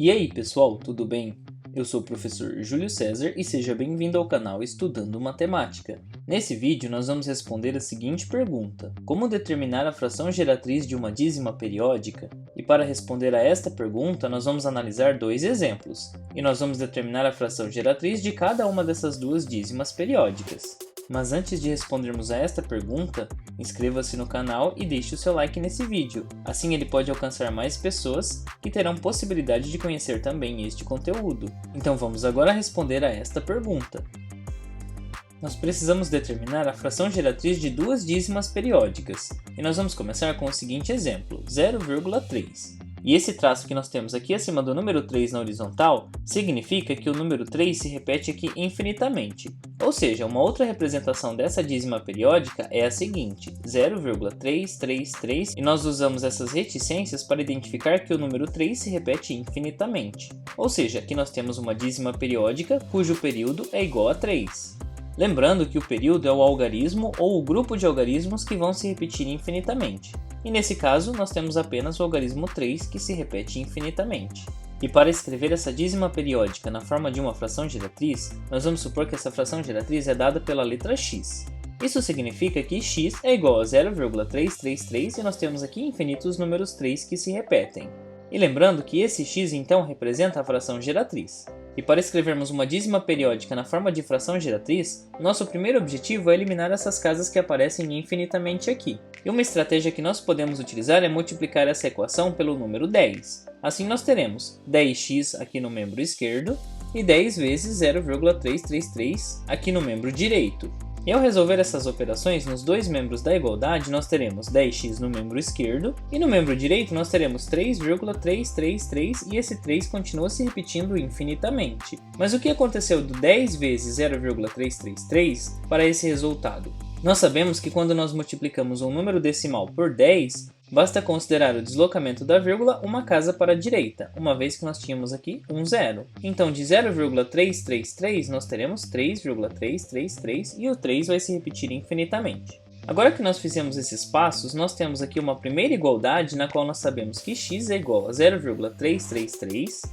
E aí pessoal, tudo bem? Eu sou o professor Júlio César e seja bem-vindo ao canal Estudando Matemática. Nesse vídeo nós vamos responder a seguinte pergunta: como determinar a fração geratriz de uma dízima periódica? E para responder a esta pergunta nós vamos analisar dois exemplos, e nós vamos determinar a fração geratriz de cada uma dessas duas dízimas periódicas. Mas antes de respondermos a esta pergunta, inscreva-se no canal e deixe o seu like nesse vídeo, assim ele pode alcançar mais pessoas que terão possibilidade de conhecer também este conteúdo. Então vamos agora responder a esta pergunta. Nós precisamos determinar a fração geratriz de duas dízimas periódicas, e nós vamos começar com o seguinte exemplo, 0,3. E esse traço que nós temos aqui acima do número 3 na horizontal significa que o número 3 se repete aqui infinitamente. Ou seja, uma outra representação dessa dízima periódica é a seguinte, 0,333, e nós usamos essas reticências para identificar que o número 3 se repete infinitamente. Ou seja, aqui nós temos uma dízima periódica cujo período é igual a 3. Lembrando que o período é o algarismo ou o grupo de algarismos que vão se repetir infinitamente. E nesse caso, nós temos apenas o algarismo 3 que se repete infinitamente. E para escrever essa dízima periódica na forma de uma fração geratriz, nós vamos supor que essa fração geratriz é dada pela letra x. Isso significa que x é igual a 0,333 e nós temos aqui infinitos números 3 que se repetem. E lembrando que esse x então representa a fração geratriz. E para escrevermos uma dízima periódica na forma de fração geratriz, nosso primeiro objetivo é eliminar essas casas que aparecem infinitamente aqui. E uma estratégia que nós podemos utilizar é multiplicar essa equação pelo número 10. Assim nós teremos 10x aqui no membro esquerdo e 10 vezes 0,333 aqui no membro direito. E ao resolver essas operações nos dois membros da igualdade, nós teremos 10x no membro esquerdo e no membro direito nós teremos 3,333 e esse 3 continua se repetindo infinitamente. Mas o que aconteceu do 10 vezes 0,333 para esse resultado? Nós sabemos que quando nós multiplicamos um número decimal por 10, basta considerar o deslocamento da vírgula uma casa para a direita, uma vez que nós tínhamos aqui um zero. Então de 0,333 nós teremos 3,333 e o 3 vai se repetir infinitamente. Agora que nós fizemos esses passos, nós temos aqui uma primeira igualdade na qual nós sabemos que x é igual a 0,333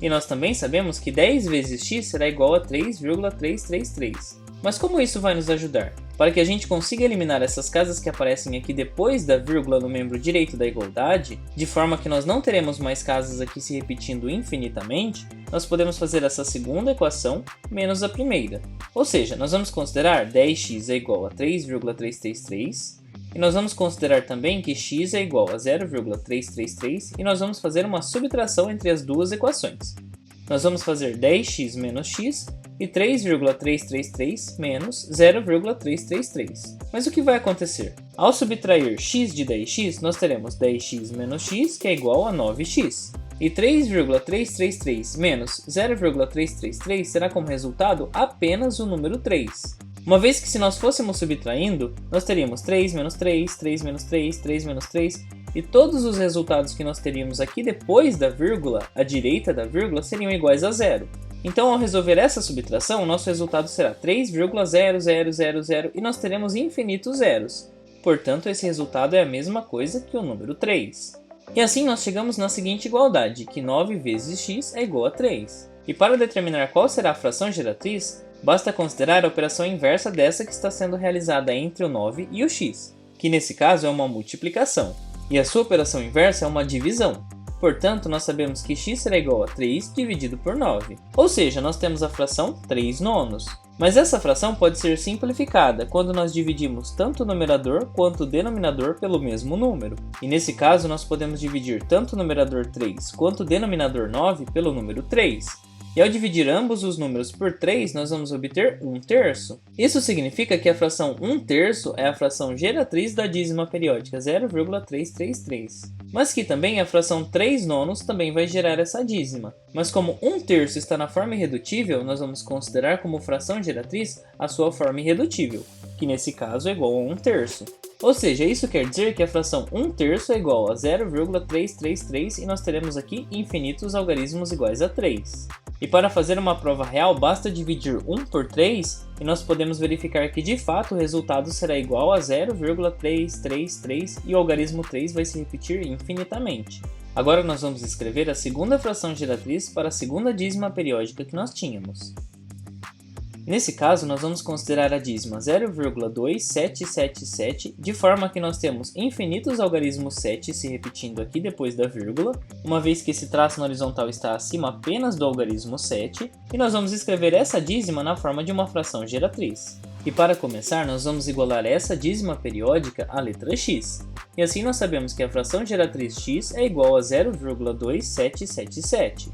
e nós também sabemos que 10 vezes x será igual a 3,333. Mas como isso vai nos ajudar? Para que a gente consiga eliminar essas casas que aparecem aqui depois da vírgula no membro direito da igualdade, de forma que nós não teremos mais casas aqui se repetindo infinitamente, nós podemos fazer essa segunda equação menos a primeira. Ou seja, nós vamos considerar 10x é igual a 3,333, e nós vamos considerar também que x é igual a 0,333, e nós vamos fazer uma subtração entre as duas equações. Nós vamos fazer 10x menos x e 3,333 menos 0,333. Mas o que vai acontecer? Ao subtrair x de 10x, nós teremos 10x menos x, que é igual a 9x. E 3,333 menos 0,333 terá como resultado apenas o número 3. Uma vez que se nós fôssemos subtraindo, nós teríamos 3 menos 3, 3 menos 3, 3 menos 3, e todos os resultados que nós teríamos aqui depois da vírgula, à direita da vírgula, seriam iguais a zero. Então, ao resolver essa subtração, o nosso resultado será 3,0000 e nós teremos infinitos zeros. Portanto, esse resultado é a mesma coisa que o número 3. E assim nós chegamos na seguinte igualdade, que 9 vezes x é igual a 3. E para determinar qual será a fração geratriz, basta considerar a operação inversa dessa que está sendo realizada entre o 9 e o x, que nesse caso é uma multiplicação. E a sua operação inversa é uma divisão. Portanto, nós sabemos que x será igual a 3 dividido por 9. Ou seja, nós temos a fração 3 nonos. Mas essa fração pode ser simplificada quando nós dividimos tanto o numerador quanto o denominador pelo mesmo número. E nesse caso, nós podemos dividir tanto o numerador 3 quanto o denominador 9 pelo número 3. E ao dividir ambos os números por 3, nós vamos obter 1/3. Isso significa que a fração 1/3 é a fração geratriz da dízima periódica 0,333. Mas que também a fração 3 nonos também vai gerar essa dízima. Mas como 1/3 está na forma irredutível, nós vamos considerar como fração geratriz a sua forma irredutível, que nesse caso é igual a 1/3. Ou seja, isso quer dizer que a fração 1/3 é igual a 0,333 e nós teremos aqui infinitos algarismos iguais a 3. E para fazer uma prova real, basta dividir 1 por 3 e nós podemos verificar que de fato o resultado será igual a 0,333 e o algarismo 3 vai se repetir infinitamente. Agora nós vamos escrever a segunda fração geratriz para a segunda dízima periódica que nós tínhamos. Nesse caso, nós vamos considerar a dízima 0,2777, de forma que nós temos infinitos algarismos 7 se repetindo aqui depois da vírgula, uma vez que esse traço na horizontal está acima apenas do algarismo 7, e nós vamos escrever essa dízima na forma de uma fração geratriz. E para começar, nós vamos igualar essa dízima periódica à letra x, e assim nós sabemos que a fração geratriz x é igual a 0,2777.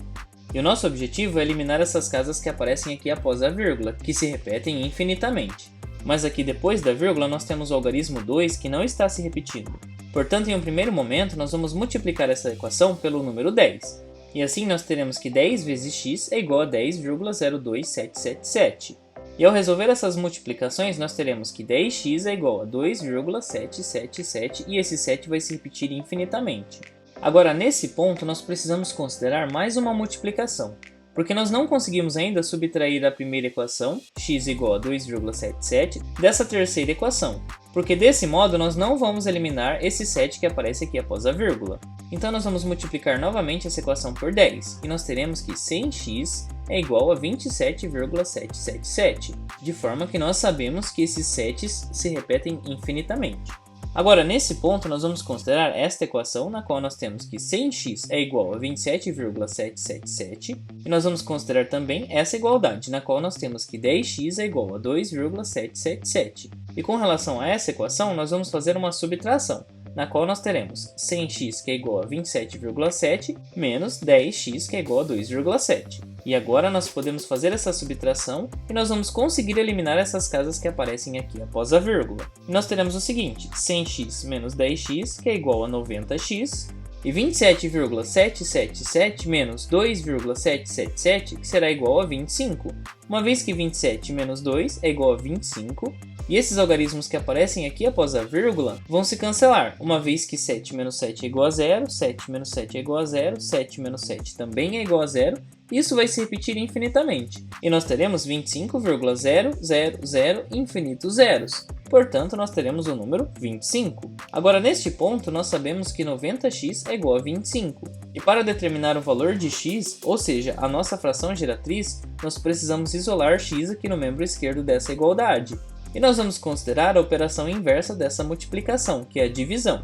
E o nosso objetivo é eliminar essas casas que aparecem aqui após a vírgula, que se repetem infinitamente. Mas aqui depois da vírgula nós temos o algarismo 2 que não está se repetindo. Portanto, em um primeiro momento, nós vamos multiplicar essa equação pelo número 10. E assim nós teremos que 10 vezes x é igual a 10,02777. E ao resolver essas multiplicações, nós teremos que 10x é igual a 2,777 e esse 7 vai se repetir infinitamente. Agora, nesse ponto, nós precisamos considerar mais uma multiplicação, porque nós não conseguimos ainda subtrair a primeira equação, x igual a 2,77, dessa terceira equação, porque desse modo nós não vamos eliminar esse 7 que aparece aqui após a vírgula. Então nós vamos multiplicar novamente essa equação por 10, e nós teremos que 100x é igual a 27,777, de forma que nós sabemos que esses 7's se repetem infinitamente. Agora, nesse ponto, nós vamos considerar esta equação, na qual nós temos que 100x é igual a 27,777, e nós vamos considerar também essa igualdade, na qual nós temos que 10x é igual a 2,777. E com relação a essa equação, nós vamos fazer uma subtração, na qual nós teremos 100x que é igual a 27,7 menos 10x que é igual a 2,7. E agora nós podemos fazer essa subtração e nós vamos conseguir eliminar essas casas que aparecem aqui após a vírgula. E nós teremos o seguinte, 100x menos 10x que é igual a 90x e 27,777 menos 2,777 que será igual a 25, uma vez que 27 menos 2 é igual a 25, e esses algarismos que aparecem aqui após a vírgula vão se cancelar, uma vez que 7 menos 7 é igual a 0, 7 menos 7 é igual a 0, 7 menos 7 também é igual a 0, e isso vai se repetir infinitamente, e nós teremos 25,000 infinitos zeros. Portanto, nós teremos o número 25. Agora, neste ponto, nós sabemos que 90x é igual a 25. E para determinar o valor de x, ou seja, a nossa fração geratriz, nós precisamos isolar x aqui no membro esquerdo dessa igualdade. E nós vamos considerar a operação inversa dessa multiplicação, que é a divisão.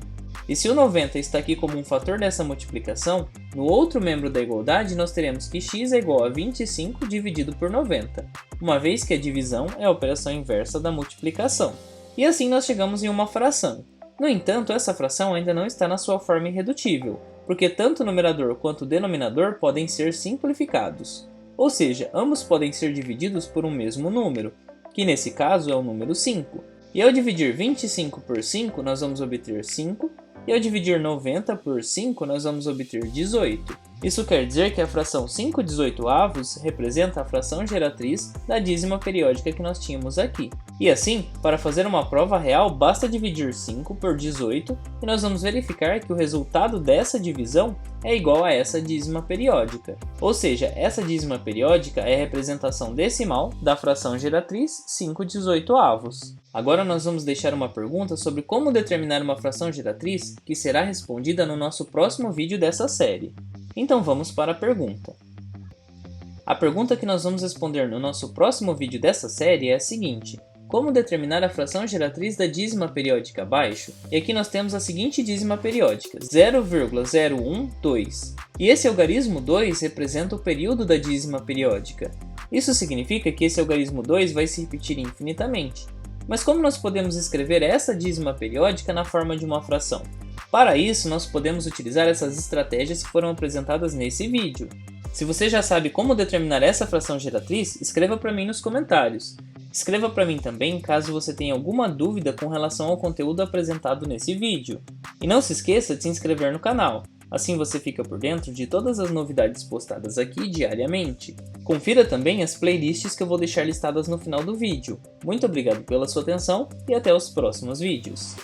E se o 90 está aqui como um fator dessa multiplicação, no outro membro da igualdade nós teremos que x é igual a 25 dividido por 90, uma vez que a divisão é a operação inversa da multiplicação. E assim nós chegamos em uma fração. No entanto, essa fração ainda não está na sua forma irredutível, porque tanto o numerador quanto o denominador podem ser simplificados. Ou seja, ambos podem ser divididos por um mesmo número, que nesse caso é o número 5. E ao dividir 25 por 5, nós vamos obter 5, e ao dividir 90 por 5, nós vamos obter 18. Isso quer dizer que a fração 5/18 representa a fração geratriz da dízima periódica que nós tínhamos aqui. E assim, para fazer uma prova real, basta dividir 5 por 18 e nós vamos verificar que o resultado dessa divisão é igual a essa dízima periódica. Ou seja, essa dízima periódica é a representação decimal da fração geratriz 5/18. Agora nós vamos deixar uma pergunta sobre como determinar uma fração geratriz que será respondida no nosso próximo vídeo dessa série. Então vamos para a pergunta. A pergunta que nós vamos responder no nosso próximo vídeo dessa série é a seguinte: como determinar a fração geratriz da dízima periódica abaixo? E aqui nós temos a seguinte dízima periódica, 0,012. E esse algarismo 2 representa o período da dízima periódica. Isso significa que esse algarismo 2 vai se repetir infinitamente. Mas como nós podemos escrever essa dízima periódica na forma de uma fração? Para isso, nós podemos utilizar essas estratégias que foram apresentadas nesse vídeo. Se você já sabe como determinar essa fração geratriz, escreva para mim nos comentários. Escreva para mim também caso você tenha alguma dúvida com relação ao conteúdo apresentado nesse vídeo. E não se esqueça de se inscrever no canal, assim você fica por dentro de todas as novidades postadas aqui diariamente. Confira também as playlists que eu vou deixar listadas no final do vídeo. Muito obrigado pela sua atenção e até os próximos vídeos.